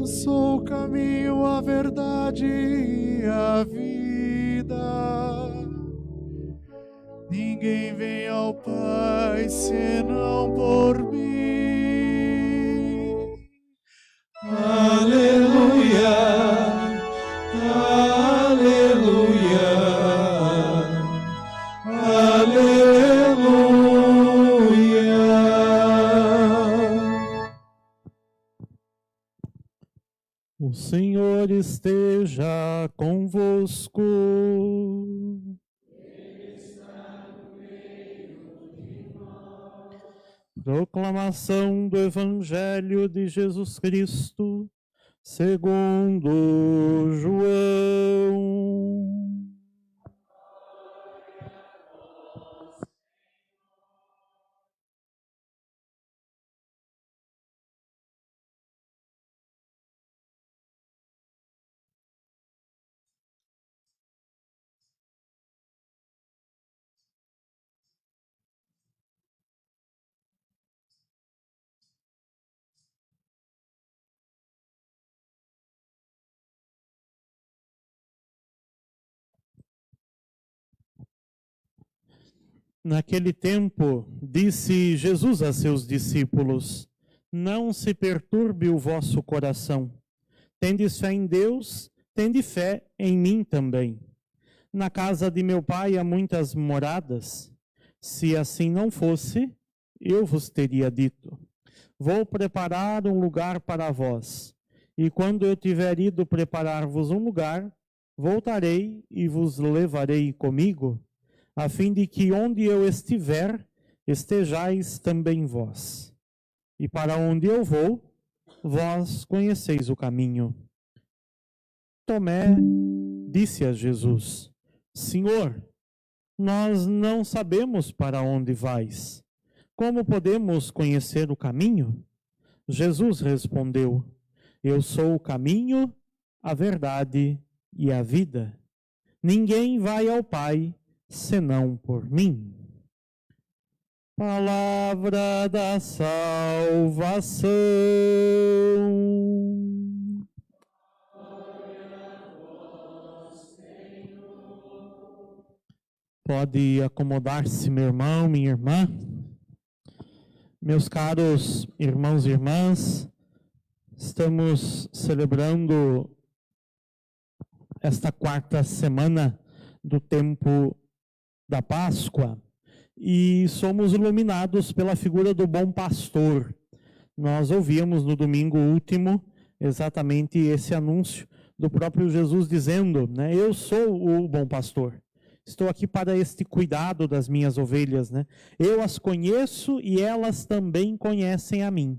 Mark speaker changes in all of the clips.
Speaker 1: sou o caminho, a verdade e a vida. Ninguém vem ao Pai senão por mim. Aleluia, aleluia, aleluia. O Senhor esteja convosco. Proclamação do Evangelho de Jesus Cristo, segundo João. Naquele tempo, disse Jesus a seus discípulos: não se perturbe o vosso coração. Tendes fé em Deus, tende fé em mim também. Na casa de meu Pai há muitas moradas. Se assim não fosse, eu vos teria dito: vou preparar um lugar para vós. E quando eu tiver ido preparar-vos um lugar, voltarei e vos levarei comigo, a fim de que onde eu estiver, estejais também vós. E para onde eu vou, vós conheceis o caminho. Tomé disse a Jesus: Senhor, nós não sabemos para onde vais. Como podemos conhecer o caminho? Jesus respondeu: eu sou o caminho, a verdade e a vida. Ninguém vai ao Pai senão por mim. Palavra da salvação. Pode acomodar-se, meu irmão, minha irmã. Meus caros irmãos e irmãs, estamos celebrando esta quarta semana do tempo da Páscoa e somos iluminados pela figura do bom pastor. Nós ouvimos no domingo último exatamente esse anúncio do próprio Jesus dizendo, né, eu sou o bom pastor. Estou aqui para este cuidado das minhas ovelhas, né? Eu as conheço e elas também conhecem a mim.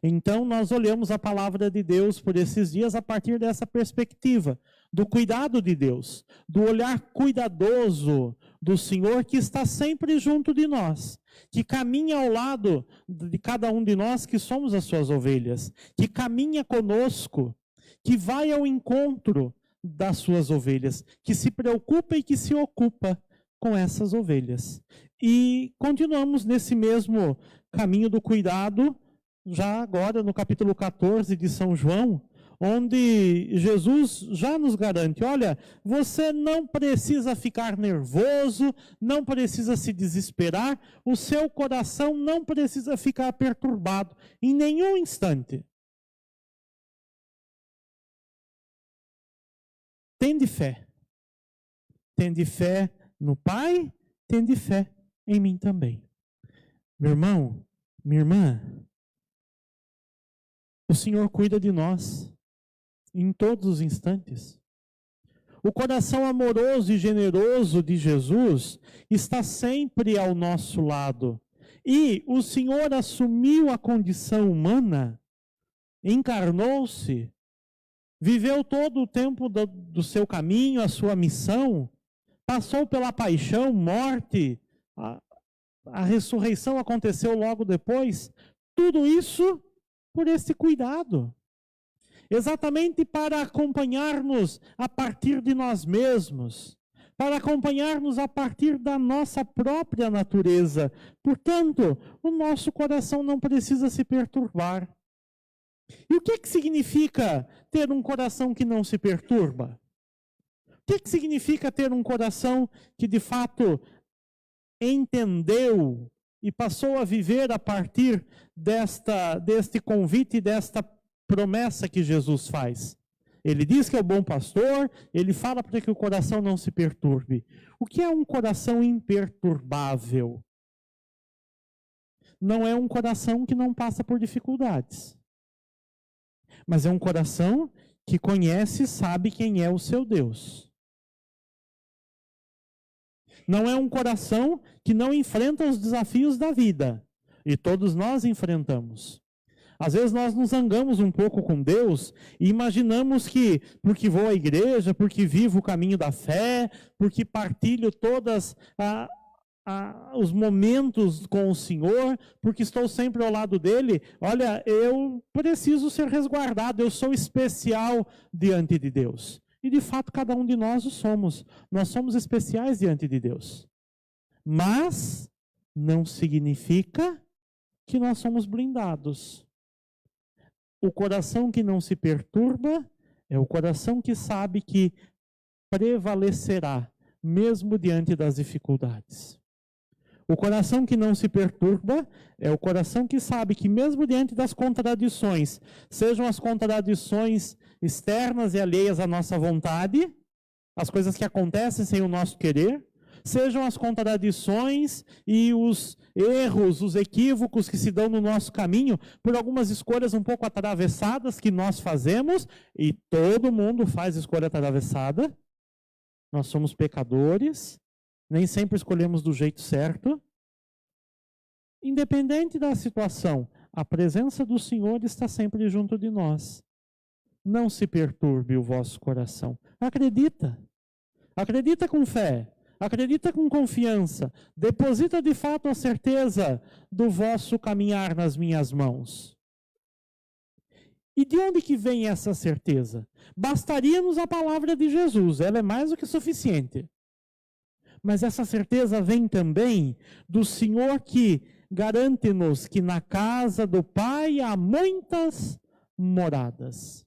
Speaker 1: Então, nós olhamos a palavra de Deus por esses dias a partir dessa perspectiva, do cuidado de Deus, do olhar cuidadoso do Senhor que está sempre junto de nós, que caminha ao lado de cada um de nós que somos as suas ovelhas, que caminha conosco, que vai ao encontro das suas ovelhas, que se preocupa e que se ocupa com essas ovelhas. E continuamos nesse mesmo caminho do cuidado, já agora no capítulo 14 de São João, onde Jesus já nos garante, olha, você não precisa ficar nervoso, não precisa se desesperar, o seu coração não precisa ficar perturbado em nenhum instante. Tende fé. Tende fé no Pai, tende fé em mim também. Meu irmão, minha irmã, o Senhor cuida de nós em todos os instantes. O coração amoroso e generoso de Jesus está sempre ao nosso lado. E o Senhor assumiu a condição humana, encarnou-se, viveu todo o tempo do seu caminho, a sua missão, passou pela paixão, morte, a ressurreição aconteceu logo depois. Tudo isso por esse cuidado. Exatamente para acompanhar-nos a partir de nós mesmos, para acompanhar-nos a partir da nossa própria natureza. Portanto, o nosso coração não precisa se perturbar. E o que significa ter um coração que não se perturba? O que significa ter um coração que de fato entendeu e passou a viver a partir deste convite, desta promessa que Jesus faz? Ele diz que é o bom pastor, ele fala para que o coração não se perturbe. O que é um coração imperturbável? Não é um coração que não passa por dificuldades, mas é um coração que conhece e sabe quem é o seu Deus. Não é um coração que não enfrenta os desafios da vida, e todos nós enfrentamos. Às vezes nós nos zangamos um pouco com Deus e imaginamos que, porque vou à igreja, porque vivo o caminho da fé, porque partilho todos os momentos com o Senhor, porque estou sempre ao lado dele, olha, eu preciso ser resguardado, eu sou especial diante de Deus. E de fato cada um de nós o somos. Nós somos especiais diante de Deus. Mas não significa que nós somos blindados. O coração que não se perturba é o coração que sabe que prevalecerá, mesmo diante das dificuldades. O coração que não se perturba é o coração que sabe que mesmo diante das contradições, sejam as contradições externas e alheias à nossa vontade, as coisas que acontecem sem o nosso querer, sejam as contradições e os erros, os equívocos que se dão no nosso caminho por algumas escolhas um pouco atravessadas que nós fazemos, e todo mundo faz escolha atravessada. Nós somos pecadores, nem sempre escolhemos do jeito certo. Independente da situação, a presença do Senhor está sempre junto de nós. Não se perturbe o vosso coração. Acredita. Acredita com fé. Acredita com confiança. Deposita de fato a certeza do vosso caminhar nas minhas mãos. E de onde que vem essa certeza? Bastaria-nos a palavra de Jesus. Ela é mais do que suficiente. Mas essa certeza vem também do Senhor que garante-nos que na casa do Pai há muitas moradas.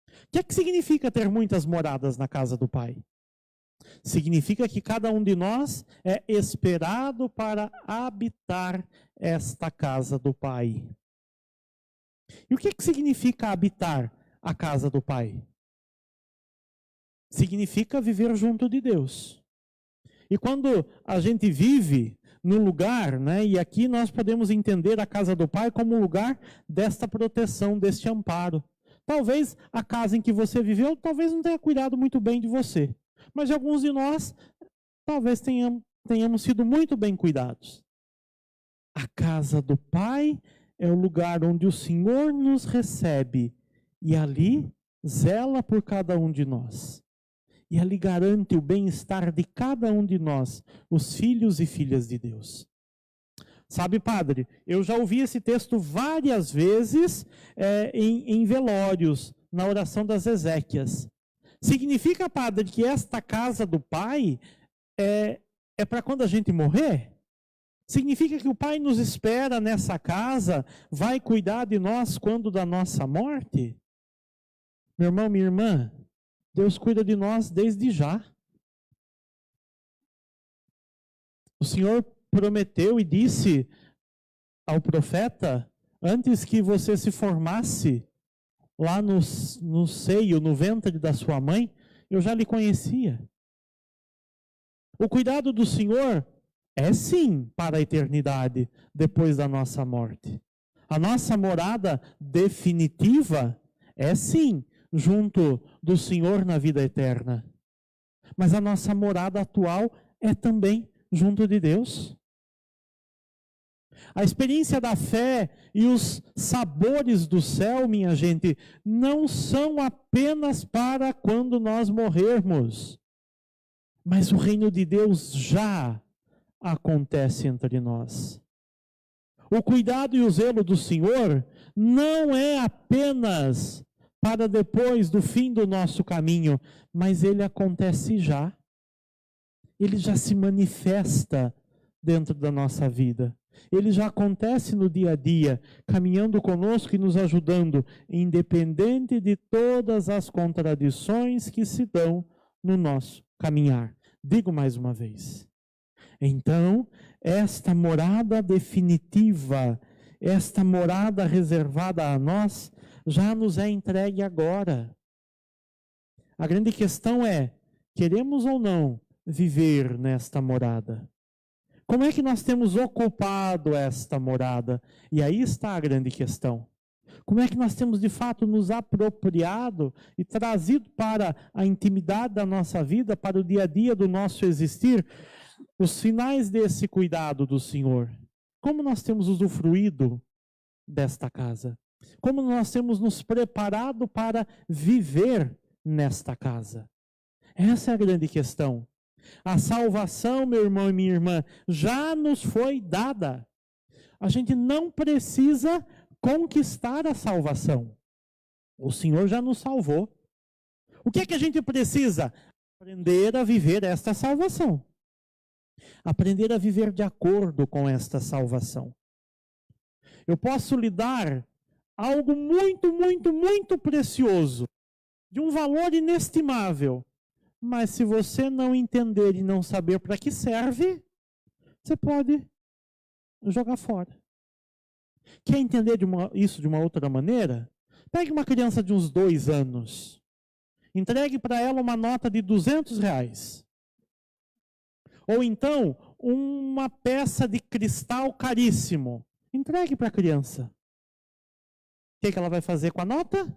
Speaker 1: O que é que significa ter muitas moradas na casa do Pai? Significa que cada um de nós é esperado para habitar esta casa do Pai. E o que é que significa habitar a casa do Pai? Significa viver junto de Deus. E quando a gente vive num lugar, né, e aqui nós podemos entender a casa do Pai como um lugar desta proteção, deste amparo. Talvez a casa em que você viveu, talvez não tenha cuidado muito bem de você. Mas de alguns de nós, talvez tenhamos sido muito bem cuidados. A casa do Pai é o lugar onde o Senhor nos recebe e ali zela por cada um de nós. E ali garante o bem-estar de cada um de nós, os filhos e filhas de Deus. Sabe, padre, eu já ouvi esse texto várias vezes em velórios, na oração das Ezequias. Significa, padre, que esta casa do Pai é para quando a gente morrer? Significa que o Pai nos espera nessa casa, vai cuidar de nós quando da nossa morte? Meu irmão, minha irmã, Deus cuida de nós desde já. O Senhor prometeu e disse ao profeta, antes que você se formasse lá no seio, no ventre da sua mãe, eu já lhe conhecia. O cuidado do Senhor é sim para a eternidade, depois da nossa morte. A nossa morada definitiva é sim junto do Senhor na vida eterna. Mas a nossa morada atual é também junto de Deus. A experiência da fé e os sabores do céu, minha gente, não são apenas para quando nós morrermos. Mas o reino de Deus já acontece entre nós. O cuidado e o zelo do Senhor não é apenas para depois do fim do nosso caminho, mas ele acontece já. Ele já se manifesta dentro da nossa vida. Ele já acontece no dia a dia, caminhando conosco e nos ajudando, independente de todas as contradições que se dão no nosso caminhar. Digo mais uma vez. Então, esta morada definitiva, esta morada reservada a nós, já nos é entregue agora. A grande questão é, queremos ou não viver nesta morada? Como é que nós temos ocupado esta morada? E aí está a grande questão. Como é que nós temos de fato nos apropriado e trazido para a intimidade da nossa vida, para o dia a dia do nosso existir, os sinais desse cuidado do Senhor? Como nós temos usufruído desta casa? Como nós temos nos preparado para viver nesta casa? Essa é a grande questão. A salvação, meu irmão e minha irmã, já nos foi dada. A gente não precisa conquistar a salvação. O Senhor já nos salvou. O que é que a gente precisa? Aprender a viver esta salvação. Aprender a viver de acordo com esta salvação. Eu posso lhe dar algo muito, muito, muito precioso, de um valor inestimável. Mas se você não entender e não saber para que serve, você pode jogar fora. Quer entender isso de uma outra maneira? Pegue uma criança de uns 2 anos. Entregue para ela uma nota de R$200. Ou então, uma peça de cristal caríssimo. Entregue para a criança. O que ela vai fazer com a nota?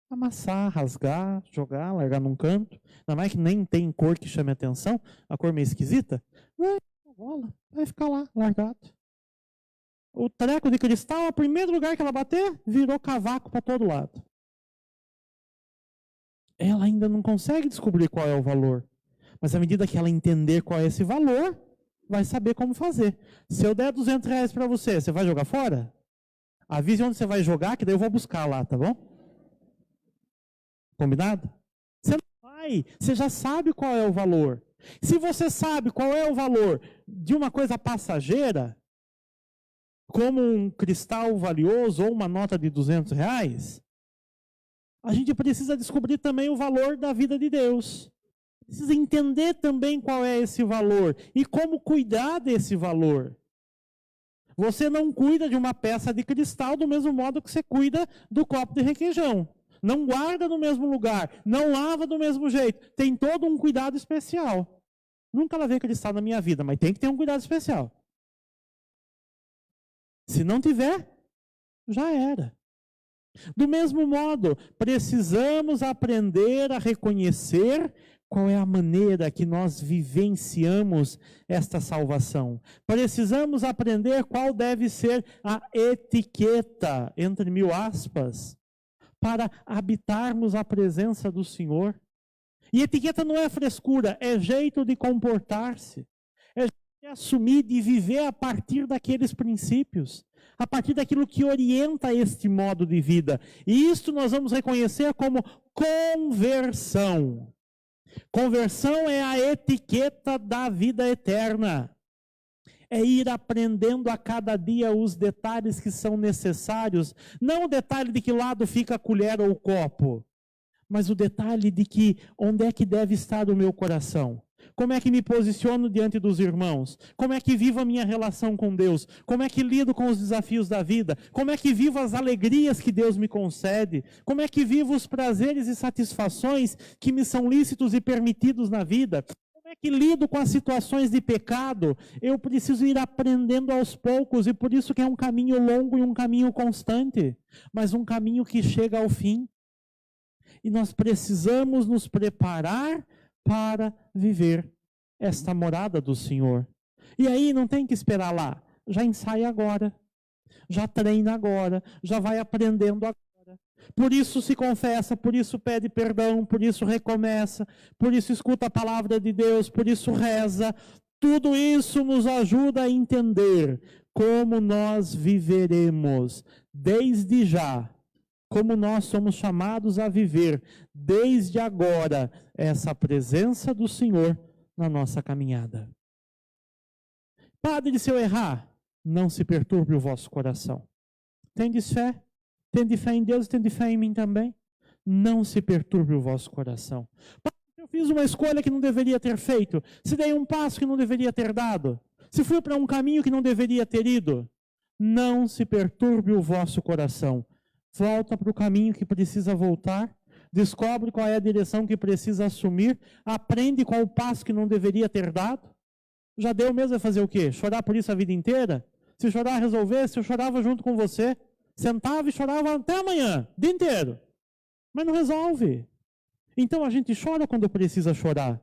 Speaker 1: Amassar, rasgar, jogar, largar num canto. Ainda mais que nem tem cor que chame atenção, a cor meio esquisita. Vai ficar lá, largado. O treco de cristal, o primeiro lugar que ela bater, virou cavaco para todo lado. Ela ainda não consegue descobrir qual é o valor. Mas à medida que ela entender qual é esse valor, vai saber como fazer. Se eu der R$200 para você, você vai jogar fora? Avise onde você vai jogar, que daí eu vou buscar lá, tá bom? Combinado? Você não vai, você já sabe qual é o valor. Se você sabe qual é o valor de uma coisa passageira, como um cristal valioso ou uma nota de R$200, a gente precisa descobrir também o valor da vida de Deus. Precisa entender também qual é esse valor e como cuidar desse valor. Você não cuida de uma peça de cristal do mesmo modo que você cuida do copo de requeijão. Não guarda no mesmo lugar, não lava do mesmo jeito. Tem todo um cuidado especial. Nunca lavei cristal na minha vida, mas tem que ter um cuidado especial. Se não tiver, já era. Do mesmo modo, precisamos aprender a reconhecer qual é a maneira que nós vivenciamos esta salvação. Precisamos aprender qual deve ser a etiqueta, entre 1000 aspas, para habitarmos a presença do Senhor. E etiqueta não é frescura, é jeito de comportar-se. É jeito de assumir, de viver a partir daqueles princípios. A partir daquilo que orienta este modo de vida. E isto nós vamos reconhecer como conversão. Conversão é a etiqueta da vida eterna. É ir aprendendo a cada dia os detalhes que são necessários. Não o detalhe de que lado fica a colher ou o copo, mas o detalhe de que onde é que deve estar o meu coração. Como é que me posiciono diante dos irmãos? Como é que vivo a minha relação com Deus? Como é que lido com os desafios da vida? Como é que vivo as alegrias que Deus me concede? Como é que vivo os prazeres e satisfações que me são lícitos e permitidos na vida? Como é que lido com as situações de pecado? Eu preciso ir aprendendo aos poucos, e por isso que é um caminho longo e um caminho constante, mas um caminho que chega ao fim. E nós precisamos nos preparar para viver esta morada do Senhor. E aí não tem que esperar lá, já ensaia agora, já treina agora, já vai aprendendo agora. Por isso se confessa, por isso pede perdão, por isso recomeça, por isso escuta a palavra de Deus, por isso reza. Tudo isso nos ajuda a entender como nós viveremos desde já, como nós somos chamados a viver desde agora essa presença do Senhor na nossa caminhada. Padre, se eu errar, não se perturbe o vosso coração. Tendes fé? Tende fé em Deus, tende fé em mim também. Não se perturbe o vosso coração. Eu fiz uma escolha que não deveria ter feito. Se dei um passo que não deveria ter dado. Se fui para um caminho que não deveria ter ido. Não se perturbe o vosso coração. Volta para o caminho que precisa voltar. Descobre qual é a direção que precisa assumir. Aprende qual o passo que não deveria ter dado. Já deu mesmo a fazer o quê? Chorar por isso a vida inteira? Se chorar resolvesse, eu chorava junto com você. Sentava e chorava até amanhã, o dia inteiro. Mas não resolve. Então a gente chora quando precisa chorar.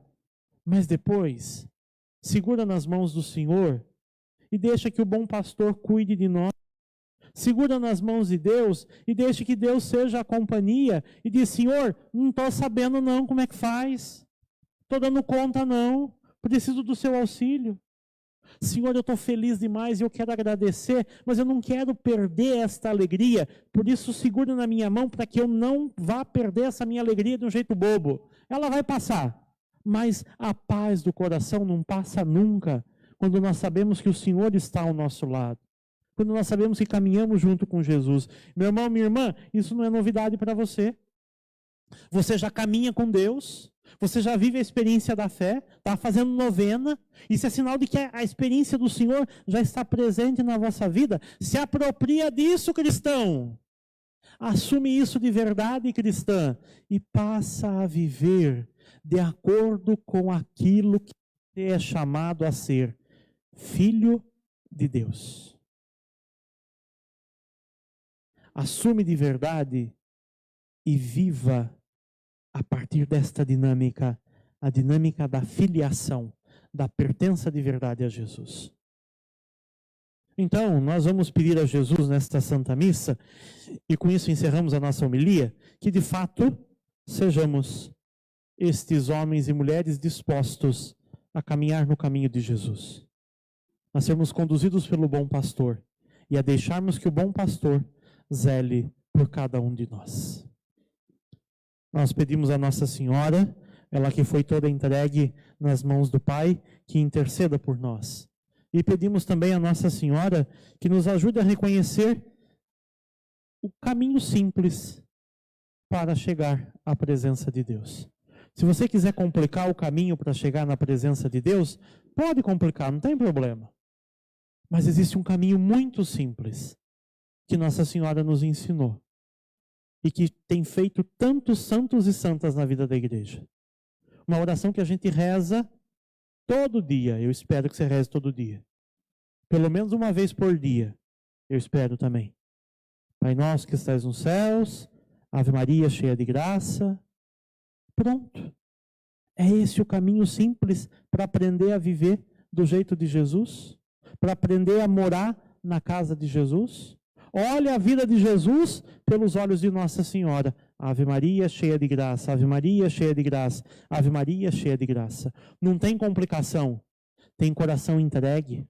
Speaker 1: Mas depois, segura nas mãos do Senhor e deixa que o bom pastor cuide de nós. Segura nas mãos de Deus e deixa que Deus seja a companhia. E diz, Senhor, não estou sabendo não como é que faz. Estou dando conta não. Preciso do seu auxílio. Senhor, eu estou feliz demais e eu quero agradecer, mas eu não quero perder esta alegria. Por isso, segura na minha mão para que eu não vá perder essa minha alegria de um jeito bobo. Ela vai passar, mas a paz do coração não passa nunca quando nós sabemos que o Senhor está ao nosso lado. Quando nós sabemos que caminhamos junto com Jesus. Meu irmão, minha irmã, isso não é novidade para você. Você já caminha com Deus. Você já vive a experiência da fé, está fazendo novena, isso é sinal de que a experiência do Senhor já está presente na vossa vida. Se apropria disso, cristão. Assume isso de verdade, cristã, e passa a viver de acordo com aquilo que você é chamado a ser, filho de Deus. Assume de verdade e viva a partir desta dinâmica, a dinâmica da filiação, da pertença de verdade a Jesus. Então, nós vamos pedir a Jesus nesta Santa Missa, e com isso encerramos a nossa homilia, que de fato sejamos estes homens e mulheres dispostos a caminhar no caminho de Jesus. A sermos conduzidos pelo bom pastor e a deixarmos que o bom pastor zele por cada um de nós. Nós pedimos a Nossa Senhora, ela que foi toda entregue nas mãos do Pai, que interceda por nós. E pedimos também a Nossa Senhora que nos ajude a reconhecer o caminho simples para chegar à presença de Deus. Se você quiser complicar o caminho para chegar na presença de Deus, pode complicar, não tem problema. Mas existe um caminho muito simples que Nossa Senhora nos ensinou. E que tem feito tantos santos e santas na vida da igreja. Uma oração que a gente reza todo dia. Eu espero que você reze todo dia. Pelo menos uma vez por dia. Eu espero também. Pai nosso que estás nos céus, Ave Maria cheia de graça. Pronto. É esse o caminho simples para aprender a viver do jeito de Jesus? Para aprender a morar na casa de Jesus? Olha a vida de Jesus pelos olhos de Nossa Senhora. Ave Maria, cheia de graça. Ave Maria, cheia de graça. Ave Maria, cheia de graça. Não tem complicação. Tem coração entregue.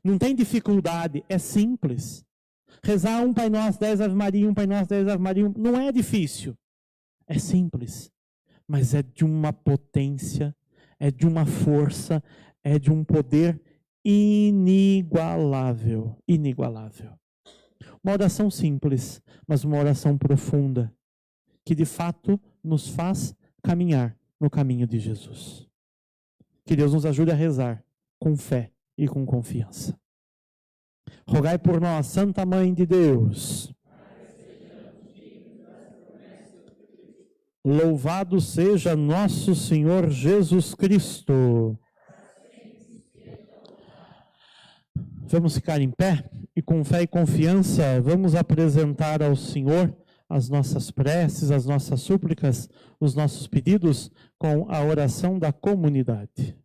Speaker 1: Não tem dificuldade. É simples. Rezar um Pai Nosso, 10 Ave Maria, um Pai Nosso, 10 Ave Maria. Não é difícil. É simples. Mas é de uma potência, é de uma força, é de um poder inigualável. Inigualável. Uma oração simples, mas uma oração profunda, que de fato nos faz caminhar no caminho de Jesus. Que Deus nos ajude a rezar com fé e com confiança. Rogai por nós, Santa Mãe de Deus. Louvado seja nosso Senhor Jesus Cristo. Vamos ficar em pé e com fé e confiança vamos apresentar ao Senhor as nossas preces, as nossas súplicas, os nossos pedidos com a oração da comunidade.